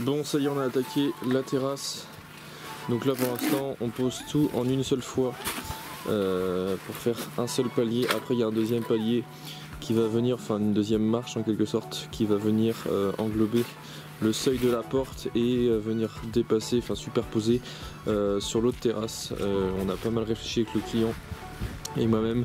Bon, ça y est, on a attaqué la terrasse. Donc là pour l'instant on pose tout en une seule fois pour faire un seul palier. Après il y a un deuxième palier qui va venir, enfin une deuxième marche en quelque sorte, qui va venir englober le seuil de la porte et venir dépasser, enfin superposer sur l'autre terrasse. On a pas mal réfléchi avec le client et moi-même.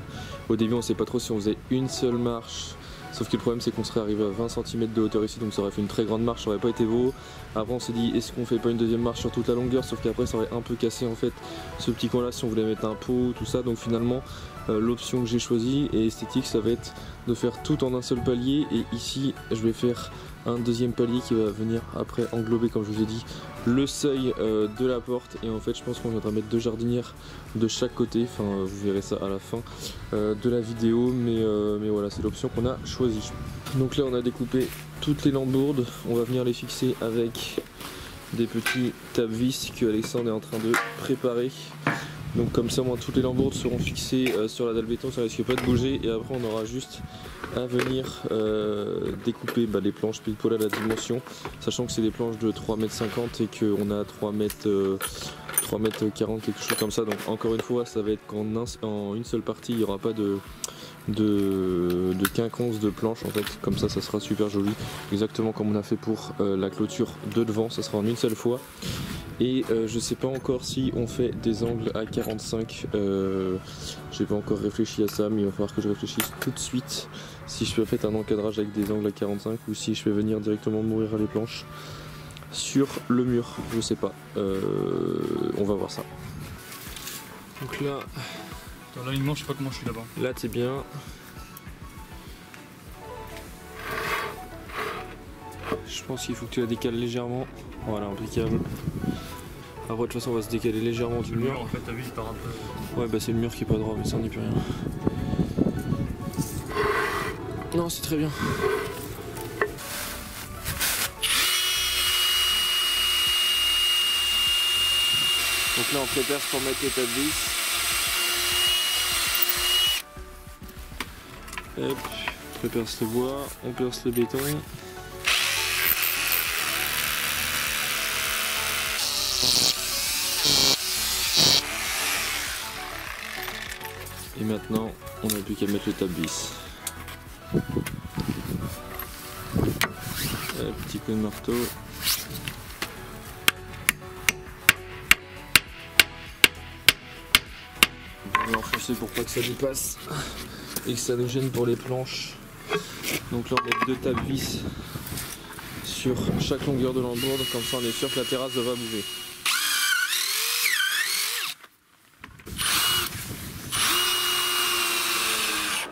Au début on ne sait pas trop si on faisait une seule marche. Sauf que le problème c'est qu'on serait arrivé à 20 cm de hauteur ici, donc ça aurait fait une très grande marche, ça aurait pas été beau. Après on s'est dit est-ce qu'on fait pas une deuxième marche sur toute la longueur, sauf qu'après ça aurait un peu cassé en fait ce petit coin là si on voulait mettre un pot, tout ça. Donc finalement l'option que j'ai choisie et esthétique, ça va être de faire tout en un seul palier. Et ici je vais faire un deuxième palier qui va venir après englober, comme je vous ai dit, le seuil de la porte. Et en fait je pense qu'on viendra mettre 2 jardinières de chaque côté, enfin vous verrez ça à la fin de la vidéo, mais voilà, c'est l'option qu'on a choisie. Donc là on a découpé toutes les lambourdes, on va venir les fixer avec des petits tape-vis que Alexandre est en train de préparer. Donc comme ça, moi, toutes les lambourdes seront fixées sur la dalle béton, ça risque pas de bouger. Et après on aura juste à venir découper les planches pile poil à la dimension, sachant que c'est des planches de 3,50 m et qu'on a 3,40 m, quelque chose comme ça. Donc encore une fois, ça va être qu'en une seule partie, il n'y aura pas de quinconce de planche en fait, comme ça sera super joli, exactement comme on a fait pour la clôture de devant, ça sera en une seule fois. Et je sais pas encore si on fait des angles à 45, j'ai pas encore réfléchi à ça, mais il va falloir que je réfléchisse tout de suite si je fais en fait un encadrage avec des angles à 45 ou si je fais venir directement mourir les planches sur le mur, je sais pas, on va voir ça. Donc là, dans l'alignement, je sais pas comment je suis là-bas. Là t'es bien. Je pense qu'il faut que tu la décales légèrement. Voilà, impeccable. Après de toute façon on va se décaler légèrement du mur. En fait t'as vu il part un peu. Ouais bah c'est le mur qui est pas droit, mais ça on n'y peut rien. Non c'est très bien. Donc là on prépare pour mettre les tape-vis. Hop, on perce le bois, on perce le béton. Et maintenant, on n'a plus qu'à mettre le tape-vis. Petit coup de marteau. On va enfoncer pour pas que ça dépasse et que ça nous gêne pour les planches. Donc là on met 2 tape-vis sur chaque longueur de lambourde, comme ça on est sûr que la terrasse va bouger.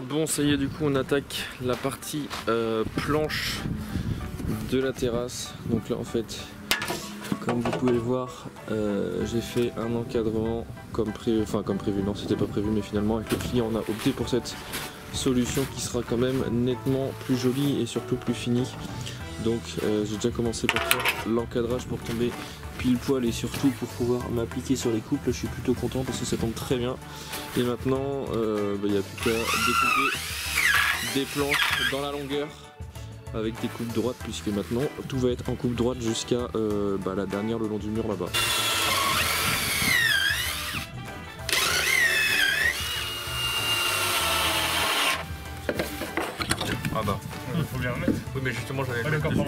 Bon ça y est, du coup on attaque la partie planche de la terrasse. Donc là en fait, comme vous pouvez le voir, j'ai fait un encadrement comme prévu, non c'était pas prévu, mais finalement avec le client on a opté pour cette solution qui sera quand même nettement plus jolie et surtout plus finie. Donc j'ai déjà commencé par faire l'encadrage pour tomber pile poil et surtout pour pouvoir m'appliquer sur les couples. Je suis plutôt content parce que ça tombe très bien. Et maintenant il n'y a plus qu'à découper des planches dans la longueur avec des coupes droites, puisque maintenant tout va être en coupe droite jusqu'à la dernière le long du mur là-bas. Ah bah, il faut bien le mettre. Oui mais justement j'allais le mettre dessus.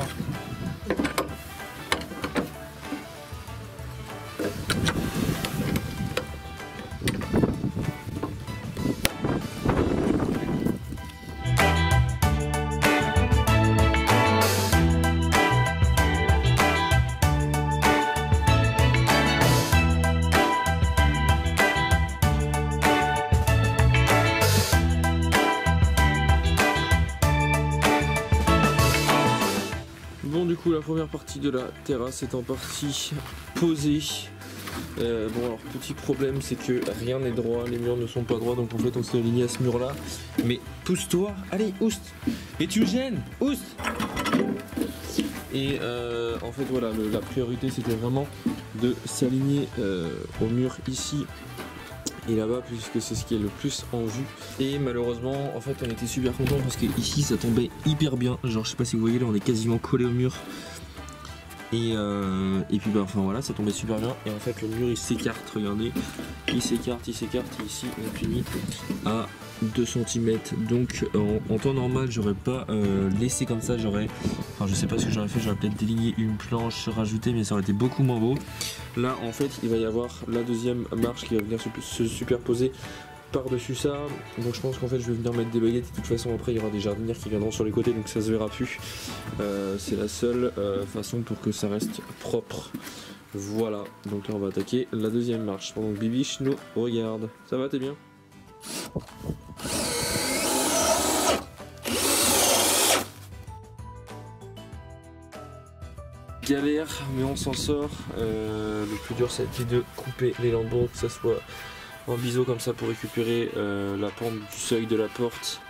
Bon du coup la première partie de la terrasse est en partie posée. Bon alors petit problème, c'est que rien n'est droit, les murs ne sont pas droits, donc en fait on s'est aligné à ce mur là. Mais pousse-toi, allez oust. Et tu me gênes, oust. Et en fait voilà, la priorité c'était vraiment de s'aligner au mur ici et là-bas, puisque c'est ce qui est le plus en vue. Et malheureusement en fait on était super contents parce que ici ça tombait hyper bien, genre je sais pas si vous voyez là, on est quasiment collé au mur. Et puis bah enfin voilà, ça tombait super bien. Et en fait le mur il s'écarte, regardez, il s'écarte ici on finit à 2 cm. Donc en temps normal j'aurais pas laissé comme ça, enfin je sais pas ce que j'aurais fait, j'aurais peut-être déligné une planche, rajouté, mais ça aurait été beaucoup moins beau. Là en fait il va y avoir la deuxième marche qui va venir se superposer par-dessus ça, donc je pense qu'en fait je vais venir mettre des baguettes et de toute façon après il y aura des jardinières qui viendront sur les côtés, donc ça se verra plus. C'est la seule façon pour que ça reste propre. Voilà, donc là on va attaquer la deuxième marche pendant que Bibiche nous regarde. Ça va, t'es bien? Galère, mais on s'en sort. Le plus dur ça a été de couper les lambeaux, que ça soit en biseau comme ça pour récupérer la pente du seuil de la porte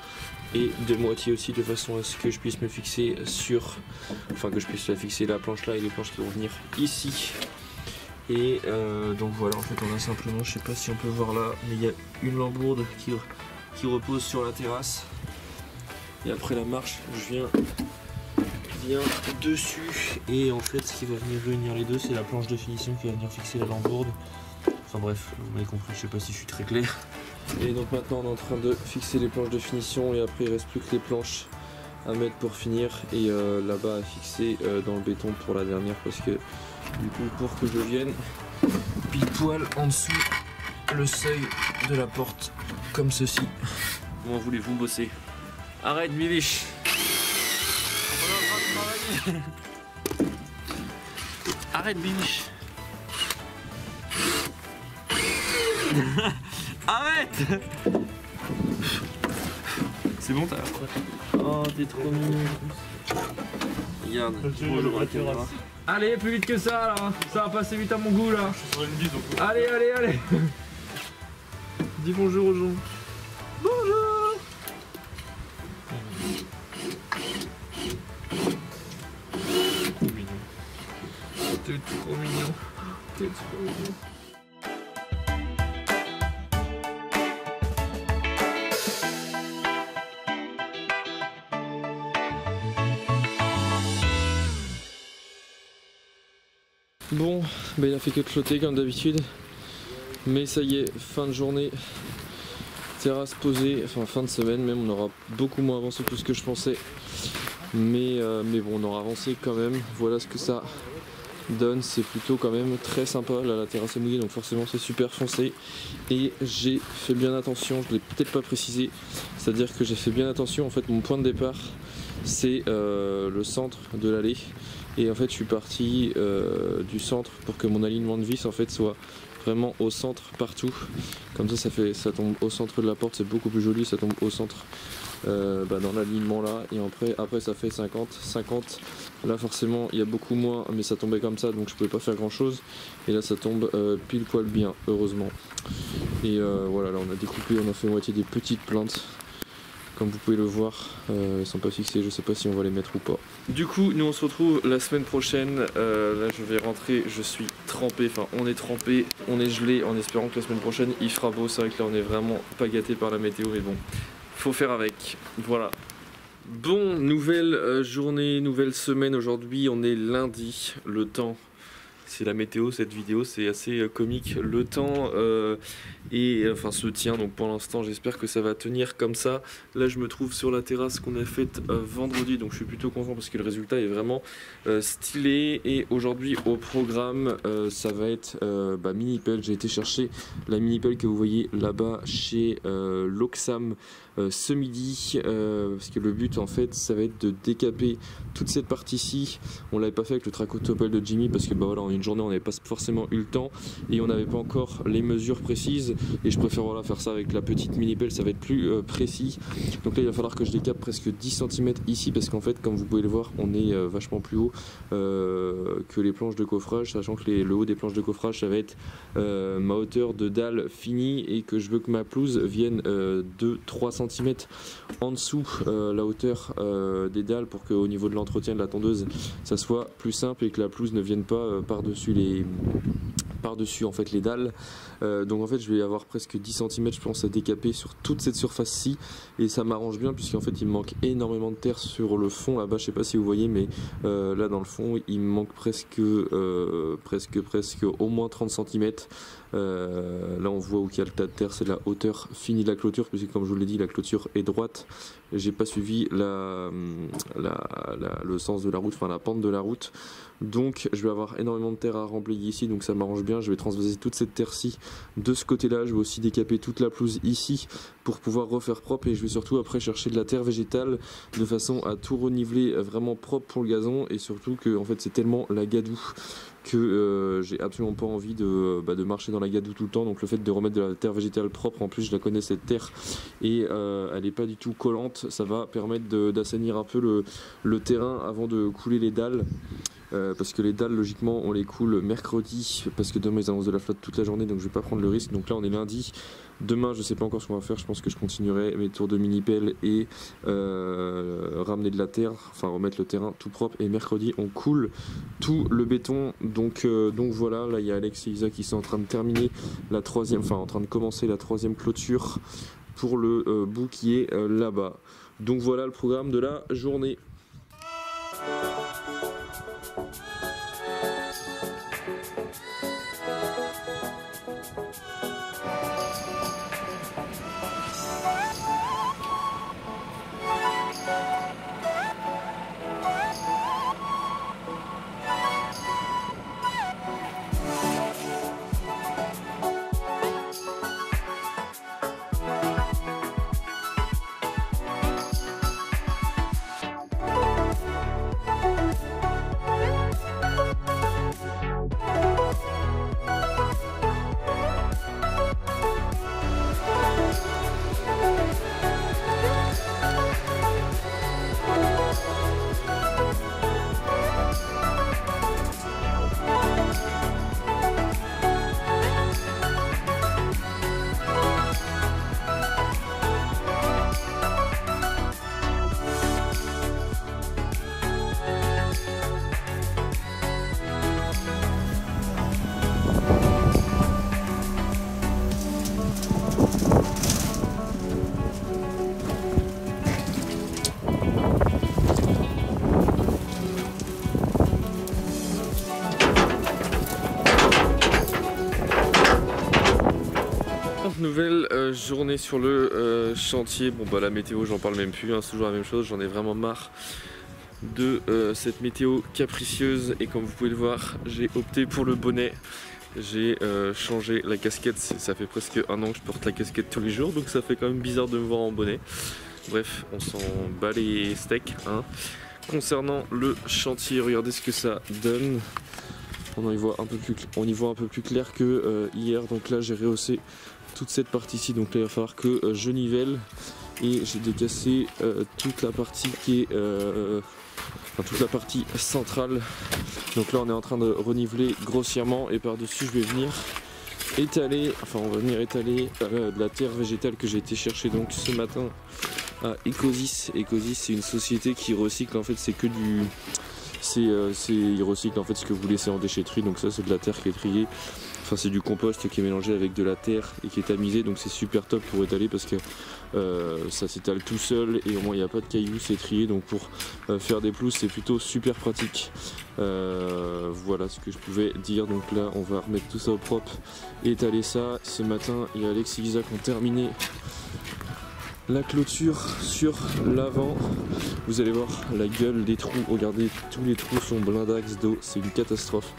et de moitié aussi de façon à ce que je puisse me fixer sur, enfin que je puisse fixer la planche là et les planches qui vont venir ici. Et donc voilà, en fait on a simplement, je sais pas si on peut voir là, mais il y a une lambourde qui repose sur la terrasse et après la marche je viens dessus et en fait ce qui va venir réunir les deux c'est la planche de finition qui va venir fixer la lambourde. Enfin bref, vous m'avez compris, je sais pas si je suis très clair. Et donc maintenant on est en train de fixer les planches de finition et après il reste plus que les planches à mettre pour finir et là-bas à fixer dans le béton pour la dernière parce que du coup pour que je vienne pile poil en dessous le seuil de la porte comme ceci. Comment voulez-vous bosser? Arrête Bibiche. Arrête Bibiche. Arrête. C'est bon, t'as l'air quoi? Oh, t'es trop mignon. Regarde, bonjour la caméra. Allez, plus vite que ça là, ça va passer vite à mon goût là. Je suis sur une bise donc. Allez, allez, allez. Dis bonjour aux gens. Bonjour. Trop mignon. T'es trop mignon. T'es trop mignon. Bon, bah il a fait que de flotter comme d'habitude, mais ça y est, fin de journée, terrasse posée, enfin fin de semaine même, on aura beaucoup moins avancé que ce que je pensais, mais bon on aura avancé quand même. Voilà ce que ça donne, c'est plutôt quand même très sympa. Là la terrasse est mouillée donc forcément c'est super foncé et j'ai fait bien attention, je l'ai peut-être pas précisé, c'est à dire que j'ai fait bien attention. En fait mon point de départ c'est le centre de l'allée. Et en fait je suis parti du centre pour que mon alignement de vis en fait soit vraiment au centre partout. Comme ça ça tombe au centre de la porte, c'est beaucoup plus joli, ça tombe au centre dans l'alignement là. Et après ça fait 50. Là forcément il y a beaucoup moins, mais ça tombait comme ça donc je pouvais pas faire grand chose. Et là ça tombe pile poil bien, heureusement. Et voilà, là on a découpé, on a fait moitié des petites plantes. Comme vous pouvez le voir, ils sont pas fixés, je sais pas si on va les mettre ou pas. Du coup, nous on se retrouve la semaine prochaine. Là je vais rentrer, je suis trempé, enfin on est trempé, on est gelé en espérant que la semaine prochaine il fera beau. C'est vrai que là on est vraiment pas gâté par la météo, mais bon, faut faire avec. Voilà. Bon, nouvelle journée, nouvelle semaine aujourd'hui, on est lundi, le temps. C'est la météo, cette vidéo, c'est assez comique. Le temps enfin se tient, donc pour l'instant j'espère que ça va tenir comme ça. Là je me trouve sur la terrasse qu'on a faite vendredi, donc je suis plutôt content parce que le résultat est vraiment stylé. Et aujourd'hui au programme ça va être mini pelle. J'ai été chercher la mini pelle que vous voyez là-bas chez Loxam ce midi, parce que le but en fait ça va être de décaper toute cette partie-ci. On l'avait pas fait avec le tracotopelle de Jimmy parce que voilà, en une journée on n'avait pas forcément eu le temps et on n'avait pas encore les mesures précises, et je préfère voilà, faire ça avec la petite mini pelle, ça va être plus précis. Donc là il va falloir que je décape presque 10 cm ici parce qu'en fait comme vous pouvez le voir on est vachement plus haut que les planches de coffrage, sachant que le haut des planches de coffrage ça va être ma hauteur de dalle finie et que je veux que ma pelouse vienne de 3 cm en dessous la hauteur des dalles pour qu'au niveau de l'entretien de la tondeuse ça soit plus simple et que la pelouse ne vienne pas par-dessus par-dessus en fait les dalles, donc en fait je vais avoir presque 10 cm je pense à décaper sur toute cette surface-ci, et ça m'arrange bien puisqu'en fait il me manque énormément de terre sur le fond là-bas, je sais pas si vous voyez, mais là dans le fond il me manque presque au moins 30 cm. Là on voit où il y a le tas de terre, c'est la hauteur finie de la clôture, puisque comme je vous l'ai dit la clôture est droite, j'ai pas suivi le sens de la route, enfin la pente de la route, donc je vais avoir énormément de terre à remplir ici, donc ça m'arrange bien. Je vais transvaser toute cette terre-ci de ce côté-là, je vais aussi décaper toute la pelouse ici pour pouvoir refaire propre, et je vais surtout après chercher de la terre végétale de façon à tout reniveler vraiment propre pour le gazon, et surtout que en fait c'est tellement la gadoue que j'ai absolument pas envie de marcher dans la gadoue tout le temps, donc le fait de remettre de la terre végétale propre, en plus je la connais cette terre et elle est pas du tout collante, ça va permettre d'assainir un peu le terrain avant de couler les dalles. Parce que les dalles logiquement on les coule mercredi, parce que demain ils annoncent de la flotte toute la journée, donc je vais pas prendre le risque. Donc là on est lundi, demain je sais pas encore ce qu'on va faire, je pense que je continuerai mes tours de mini-pelle et ramener de la terre, enfin remettre le terrain tout propre, et mercredi on coule tout le béton. Donc voilà, là il y a Alex et Isa qui sont en train de terminer la troisième, enfin en train de commencer la troisième clôture pour le bout qui est là-bas. Donc voilà le programme de la journée. Nouvelle journée sur le chantier. Bon bah la météo j'en parle même plus, hein, c'est toujours la même chose, j'en ai vraiment marre de cette météo capricieuse, et comme vous pouvez le voir j'ai opté pour le bonnet. J'ai changé la casquette, ça fait presque un an que je porte la casquette tous les jours, donc ça fait quand même bizarre de me voir en bonnet. Bref, on s'en bat les steaks, hein. Concernant le chantier, regardez ce que ça donne. On y voit un peu plus clair que hier. Donc là j'ai rehaussé toute cette partie-ci, donc là il va falloir que je nivelle, et j'ai décassé toute la partie qui est toute la partie centrale. Donc là on est en train de reniveler grossièrement, et par-dessus je vais venir étaler, enfin on va venir étaler de la terre végétale que j'ai été chercher donc ce matin à Ecosis. Ecosis c'est une société qui recycle, en fait c'est que du... ils recyclent en fait ce que vous laissez en déchetterie, donc ça c'est de la terre qui est triée. Enfin c'est du compost qui est mélangé avec de la terre et qui est tamisé, donc c'est super top pour étaler parce que ça s'étale tout seul, et au moins il n'y a pas de cailloux, c'est trié, donc pour faire des pelouses c'est plutôt super pratique. Voilà ce que je pouvais dire. Donc là on va remettre tout ça au propre et étaler ça. Ce matin il y a Alex et Isa qui ont terminé la clôture sur l'avant. Vous allez voir la gueule des trous, regardez, tous les trous sont blindax d'eau, c'est une catastrophe.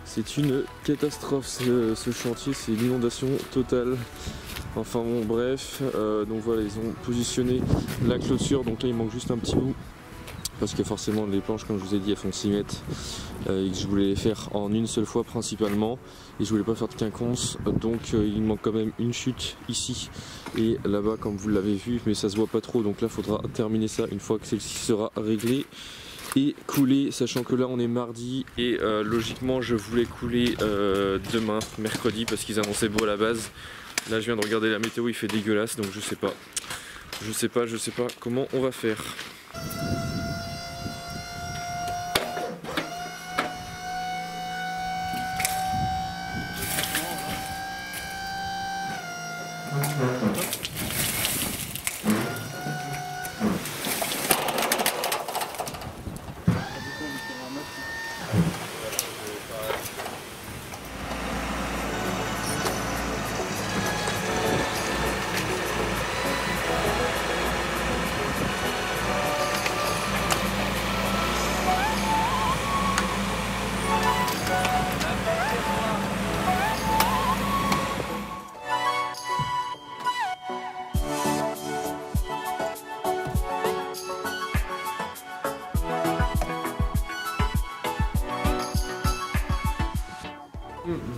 C'est une catastrophe ce chantier, c'est l'inondation totale. Enfin bon bref, donc voilà, ils ont positionné la clôture, donc là il manque juste un petit bout. Parce que forcément les planches, comme je vous ai dit, elles font 6 mètres et que je voulais les faire en une seule fois principalement, et je voulais pas faire de quinconce, donc il manque quand même une chute ici et là-bas comme vous l'avez vu, mais ça se voit pas trop, donc là il faudra terminer ça une fois que celle-ci sera réglée et couler, sachant que là on est mardi et logiquement je voulais couler demain, mercredi, parce qu'ils annonçaient beau à la base. Là je viens de regarder la météo, il fait dégueulasse, donc je sais pas comment on va faire.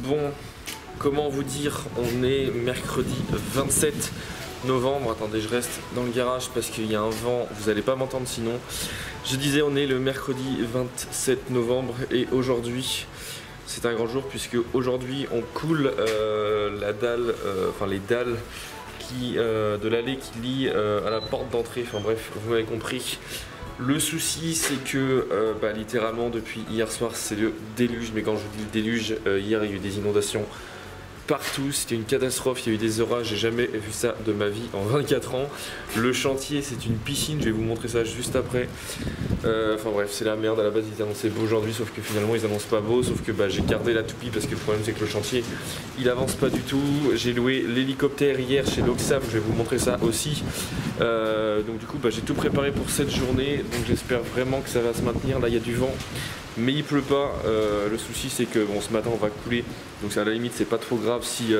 Bon, comment vous dire, on est mercredi 27 novembre. Attendez, je reste dans le garage parce qu'il y a un vent, vous n'allez pas m'entendre sinon. Je disais, on est le mercredi 27 novembre et aujourd'hui, c'est un grand jour puisque aujourd'hui on coule la dalle, les dalles de l'allée qui lie à la porte d'entrée. Enfin bref, vous m'avez compris. Le souci c'est que littéralement depuis hier soir c'est le déluge, mais quand je vous dis le déluge, hier il y a eu des inondations partout, c'était une catastrophe, il y a eu des orages, j'ai jamais vu ça de ma vie en 24 ans. Le chantier c'est une piscine, je vais vous montrer ça juste après. Enfin bref, c'est la merde. À la base ils annonçaient beau aujourd'hui, sauf que finalement ils annoncent pas beau, sauf que j'ai gardé la toupie parce que le problème c'est que le chantier il avance pas du tout. J'ai loué l'hélicoptère hier chez l'Oxam, je vais vous montrer ça aussi. Donc du coup j'ai tout préparé pour cette journée, donc j'espère vraiment que ça va se maintenir. Là il y a du vent mais il pleut pas. Le souci c'est que bon, ce matin on va couler, donc à la limite c'est pas trop grave si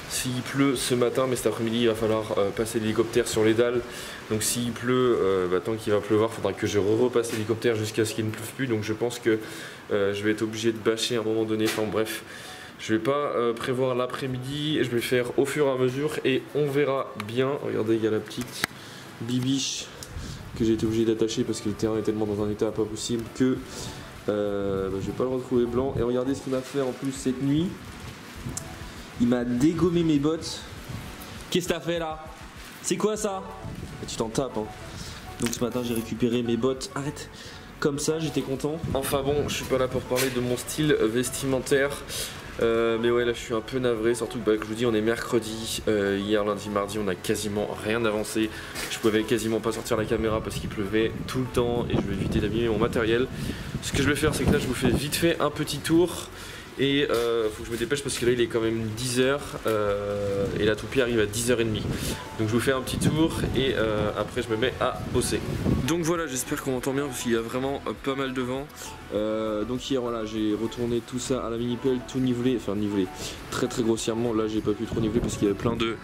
s'il pleut ce matin, mais cet après-midi il va falloir passer l'hélicoptère sur les dalles. Donc s'il pleut, tant qu'il va pleuvoir, il faudra que je repasse l'hélicoptère jusqu'à ce qu'il ne pleuve plus. Donc je pense que je vais être obligé de bâcher à un moment donné. Enfin bref, je vais pas prévoir l'après-midi, je vais faire au fur et à mesure et on verra bien. Regardez, il y a la petite bibiche que j'ai été obligé d'attacher parce que le terrain est tellement dans un état pas possible que je vais pas le retrouver blanc. Et regardez ce qu'il m'a fait en plus cette nuit. Il m'a dégommé mes bottes. Qu'est-ce que t'as fait là? C'est quoi ça? Tu t'en tapes hein. Donc ce matin j'ai récupéré mes bottes. Arrête. Comme ça, j'étais content. Enfin bon, je suis pas là pour parler de mon style vestimentaire. Mais ouais, là je suis un peu navré, surtout que je vous dis on est mercredi. Hier, lundi, mardi, on a quasiment rien avancé. Je pouvais quasiment pas sortir la caméra parce qu'il pleuvait tout le temps et je vais éviter d'abîmer mon matériel. Ce que je vais faire, c'est que là je vous fais vite fait un petit tour. Et faut que je me dépêche parce que là il est quand même 10h et la toupie arrive à 10h30. Donc je vous fais un petit tour et après je me mets à bosser. Donc voilà, j'espère qu'on m'entend bien parce qu'il y a vraiment pas mal de vent. Donc hier voilà, j'ai retourné tout ça à la mini-pelle, tout nivelé, enfin nivelé très grossièrement. Là j'ai pas pu trop niveler parce qu'il y avait plein de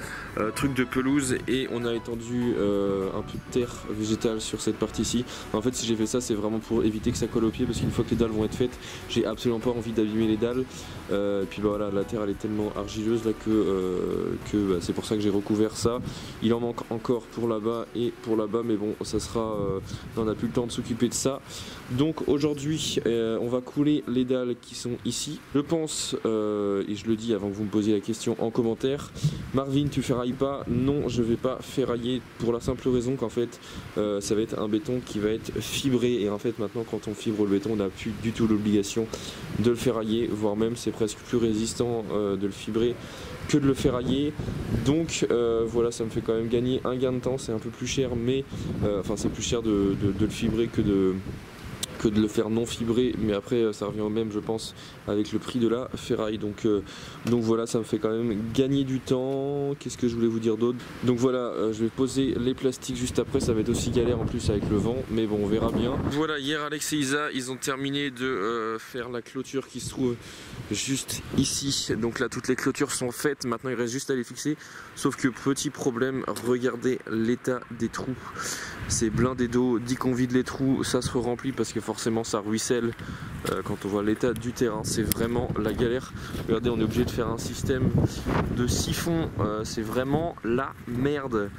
trucs de pelouse et on a étendu un peu de terre végétale sur cette partie-ci. En fait si j'ai fait ça c'est vraiment pour éviter que ça colle au pied parce qu'une fois que les dalles vont être faites, j'ai absolument pas envie d'abîmer les dalles. Et puis voilà, la terre elle est tellement argileuse là que c'est pour ça que j'ai recouvert ça. Il en manque encore pour là-bas et pour là-bas, mais bon ça sera on n'a plus le temps de s'occuper de ça. Donc aujourd'hui on va couler les dalles qui sont ici. Je pense et je le dis avant que vous me posiez la question en commentaire, Marvin tu ferrailles pas? Non, je vais pas ferrailler pour la simple raison qu'en fait ça va être un béton qui va être fibré et en fait maintenant quand on fibre le béton on n'a plus du tout l'obligation de le ferrailler, voire même c'est presque plus résistant de le fibrer que de le ferrailler. Donc voilà, ça me fait quand même gagner un gain de temps. C'est un peu plus cher, mais enfin c'est plus cher de le fibrer que de le faire non fibré, mais après ça revient au même je pense avec le prix de la ferraille. Donc voilà, ça me fait quand même gagner du temps. Qu'est-ce que je voulais vous dire d'autre? Donc voilà, je vais poser les plastiques juste après, ça va être aussi galère en plus avec le vent, mais bon on verra bien. Voilà, hier Alex et Isa ils ont terminé de faire la clôture qui se trouve juste ici. Donc là toutes les clôtures sont faites, maintenant il reste juste à les fixer, sauf que petit problème, regardez l'état des trous, c'est blindé d'eau. Dès qu'on vide les trous ça se remplit parce que forcément ça ruisselle quand on voit l'état du terrain, c'est vraiment la galère. Regardez, on est obligé de faire un système de siphon, c'est vraiment la merde.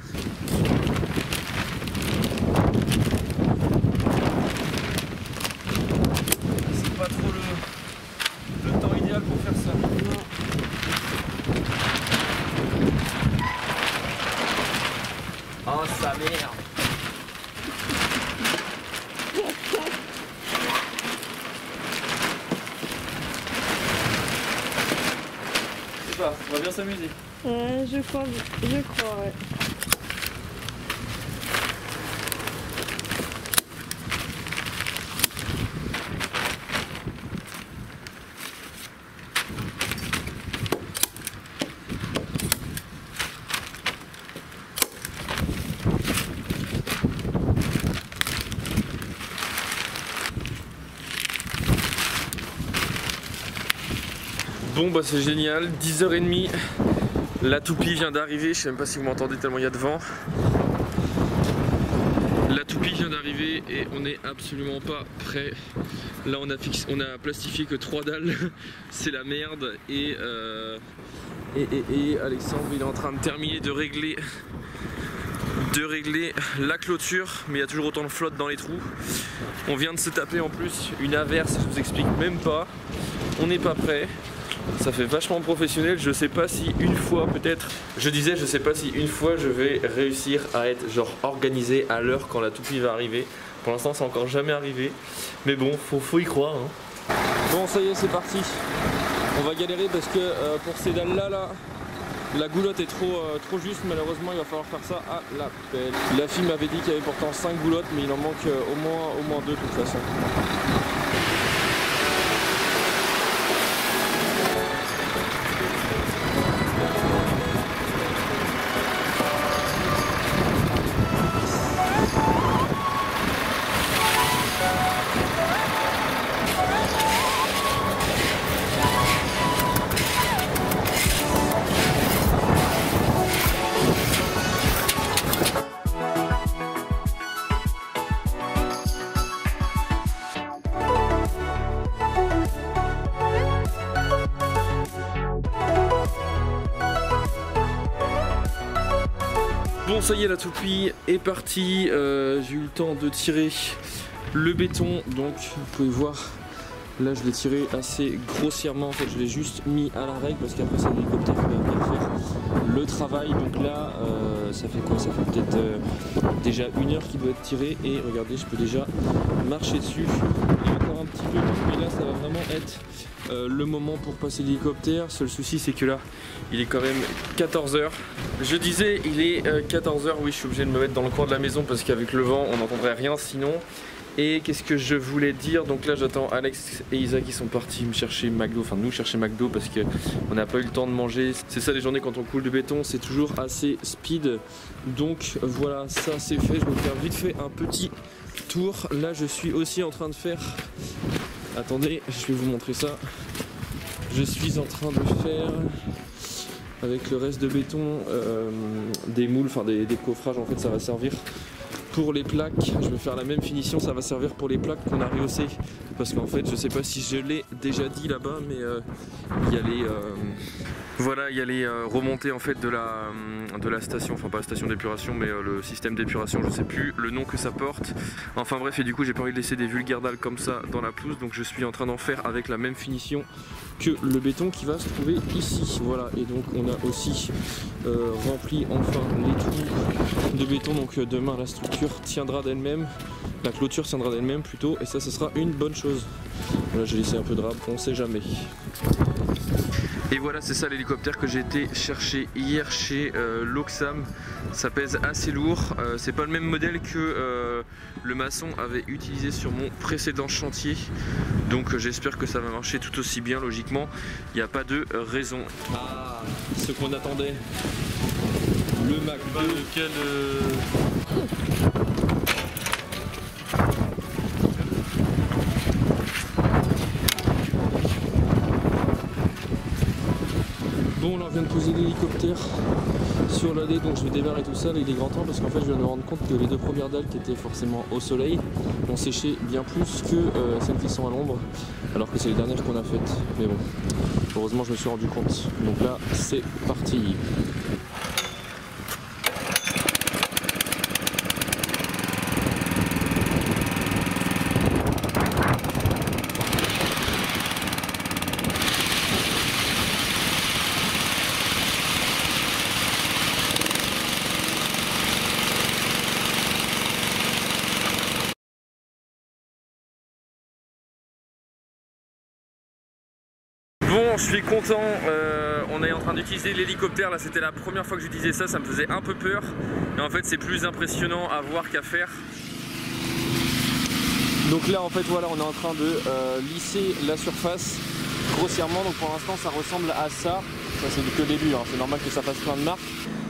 C'est pas trop le temps idéal pour faire ça. Oh sa merde. On va bien s'amuser. Je crois, ouais. Bon bah c'est génial, 10h30, la toupie vient d'arriver, je sais même pas si vous m'entendez tellement il y a de vent. La toupie vient d'arriver. arrivé et on n'est absolument pas prêt. Là on a plastifié que 3 dalles, c'est la merde et Alexandre il est en train de terminer de régler la clôture, mais il y a toujours autant de flotte dans les trous. On vient de se taper en plus une averse, je vous explique même pas. On n'est pas prêt. Ça fait vachement professionnel, je sais pas si une fois peut-être, je sais pas si une fois je vais réussir à être genre organisé à l'heure quand la toupie va arriver. Pour l'instant c'est encore jamais arrivé, mais bon, faut y croire hein. Bon ça y est c'est parti, on va galérer parce que pour ces dalles là, la goulotte est trop juste, malheureusement il va falloir faire ça à la pelle. La fille m'avait dit qu'il y avait pourtant 5 goulottes, mais il en manque au moins 2 de toute façon. Bon ça y est, la toupie est partie, j'ai eu le temps de tirer le béton, donc vous pouvez voir, là je l'ai tiré assez grossièrement, en fait je l'ai juste mis à la règle parce qu'après c'est l'hélicoptère qui va venir faire le travail, donc là ça fait quoi, ça fait peut-être déjà 1 heure qu'il doit être tiré et regardez je peux déjà marcher dessus, il y a encore un petit peu, mais là ça va vraiment être le moment pour passer l'hélicoptère. Seul souci c'est que là il est quand même 14 h. Je disais il est 14 h, oui je suis obligé de me mettre dans le coin de la maison parce qu'avec le vent on n'entendrait rien sinon. Et qu'est-ce que je voulais dire, donc là j'attends Alex et Isa qui sont partis me chercher McDo, enfin nous chercher McDo parce qu'on n'a pas eu le temps de manger. C'est ça les journées quand on coule du béton, c'est toujours assez speed. Donc voilà, ça c'est fait, je vais vous faire vite fait un petit tour. Là je suis aussi en train de faire, attendez je vais vous montrer ça. Je suis en train de faire avec le reste de béton des moules, enfin des coffrages, en fait ça va servir pour les plaques. Je vais faire la même finition, ça va servir pour les plaques qu'on a rehaussées parce qu'en fait je sais pas si je l'ai déjà dit là-bas, mais il y a les voilà, il y a les remontées en fait de la station, enfin pas la station d'épuration mais le système d'épuration, je sais plus le nom que ça porte, enfin bref, et du coup j'ai pas envie de laisser des vulgaires dalles comme ça dans la pelouse, donc je suis en train d'en faire avec la même finition que le béton qui va se trouver ici. Voilà, et donc on a aussi rempli enfin les trous de béton, donc demain la structure tiendra d'elle-même, la clôture tiendra d'elle-même plutôt, et ça sera une bonne chose. Voilà, j'ai laissé un peu de rab, on sait jamais. Et voilà, c'est ça l'hélicoptère que j'ai été chercher hier chez Loxam. Ça pèse assez lourd, c'est pas le même modèle que le maçon avait utilisé sur mon précédent chantier. Donc j'espère que ça va marcher tout aussi bien, logiquement, il n'y a pas de raison. Ah, ce qu'on attendait, le McDo. Lequel Bon là on vient de poser l'hélicoptère sur l'AD, donc je vais démarrer tout ça, là il est grand temps parce qu'en fait je viens de me rendre compte que les 2 premières dalles qui étaient forcément au soleil ont séché bien plus que celles qui sont à l'ombre, alors que c'est les dernières qu'on a faites, mais bon, heureusement je me suis rendu compte, donc là c'est parti. Bon, je suis content, on est en train d'utiliser l'hélicoptère, là c'était la première fois que j'utilisais ça, ça me faisait un peu peur, et en fait c'est plus impressionnant à voir qu'à faire. Donc là en fait voilà, on est en train de lisser la surface grossièrement, donc pour l'instant ça ressemble à ça, ça c'est que le début, hein. C'est normal que ça fasse plein de marques.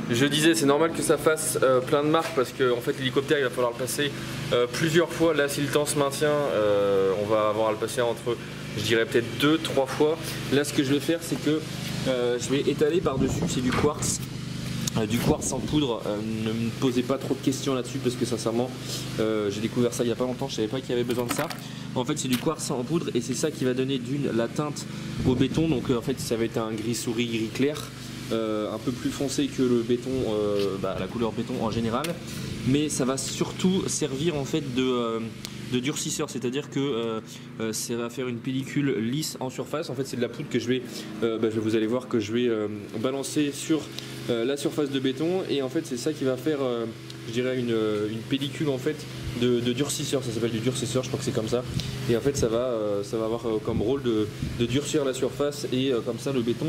Je disais c'est normal que ça fasse plein de marques parce que en fait l'hélicoptère il va falloir le passer plusieurs fois, là si le temps se maintient on va avoir à le passer entre je dirais peut-être 2-3 fois. Là ce que je vais faire c'est que je vais étaler par dessus, c'est du quartz, du quartz en poudre. Ne me posez pas trop de questions là-dessus parce que sincèrement j'ai découvert ça il n'y a pas longtemps, je savais pas qu'il y avait besoin de ça. En fait c'est du quartz en poudre et c'est ça qui va donner la teinte au béton. Donc en fait ça va être un gris souris, gris clair, un peu plus foncé que le béton, la couleur béton en général. Mais ça va surtout servir en fait de durcisseur, c'est-à-dire que ça va faire une pellicule lisse en surface. En fait c'est de la poudre que vous allez voir que je vais balancer sur la surface de béton, et en fait c'est ça qui va faire je dirais une pellicule en fait de durcisseur. Ça s'appelle du durcisseur, je crois que c'est comme ça, et en fait ça va avoir comme rôle de durcir la surface, et comme ça le béton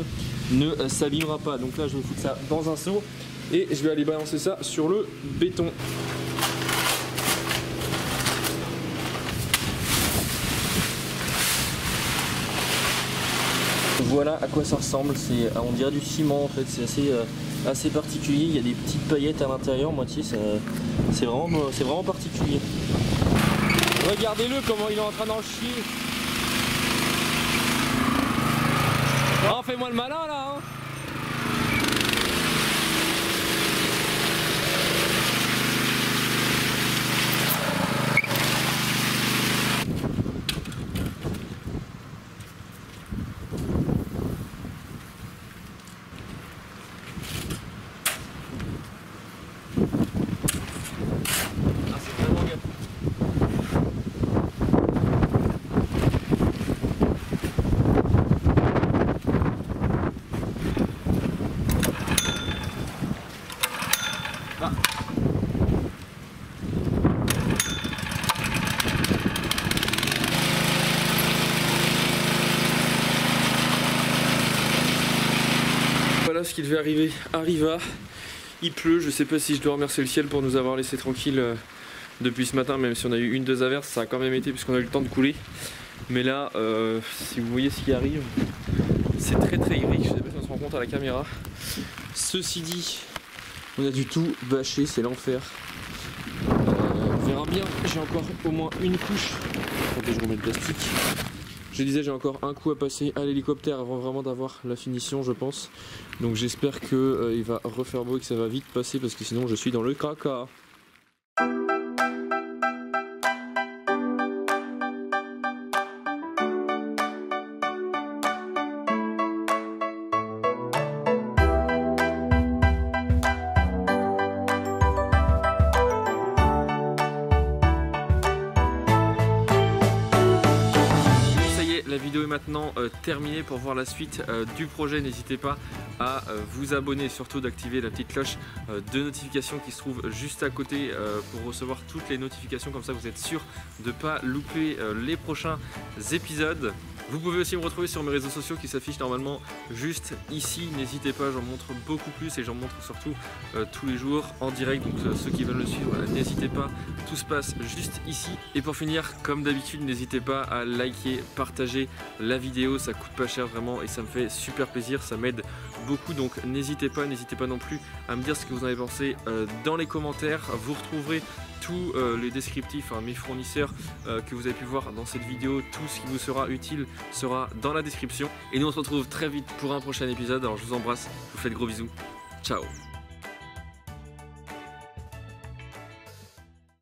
ne s'abîmera pas. Donc là je vais foutre ça dans un seau et je vais aller balancer ça sur le béton. Voilà à quoi ça ressemble, on dirait du ciment en fait, c'est assez particulier, il y a des petites paillettes à l'intérieur, moitié, c'est vraiment particulier. Regardez-le comment il est en train d'en chier. Oh, fais-moi le malin là hein. Voilà, ce qui devait arriver arriva. Il pleut, je sais pas si je dois remercier le ciel pour nous avoir laissé tranquille depuis ce matin, même si on a eu 1-2 averses, ça a quand même été puisqu'on a eu le temps de couler. Mais là, si vous voyez ce qui arrive, c'est très gris, je sais pas si on se rend compte à la caméra. Ceci dit, on a du tout bâché, c'est l'enfer. On verra bien, j'ai encore au moins une couche. Attendez, je remets le plastique. Je disais, j'ai encore un coup à passer à l'hélicoptère avant vraiment d'avoir la finition, je pense. Donc j'espère qu'il va refaire beau et que ça va vite passer parce que sinon je suis dans le caca. La vidéo est maintenant terminée. Pour voir la suite du projet, n'hésitez pas à vous abonner et surtout d'activer la petite cloche de notification qui se trouve juste à côté pour recevoir toutes les notifications, comme ça vous êtes sûr de ne pas louper les prochains épisodes. Vous pouvez aussi me retrouver sur mes réseaux sociaux qui s'affichent normalement juste ici. N'hésitez pas, j'en montre beaucoup plus et j'en montre surtout tous les jours en direct. Donc ceux qui veulent le suivre, n'hésitez pas, tout se passe juste ici. Et pour finir, comme d'habitude, n'hésitez pas à liker, partager la vidéo, ça coûte pas cher vraiment et ça me fait super plaisir, ça m'aide beaucoup. Donc n'hésitez pas non plus à me dire ce que vous en avez pensé dans les commentaires. Vous retrouverez tous les descriptifs, mes fournisseurs que vous avez pu voir dans cette vidéo, tout ce qui vous sera utile sera dans la description. Et nous on se retrouve très vite pour un prochain épisode. Alors je vous embrasse, je vous fais de gros bisous, ciao.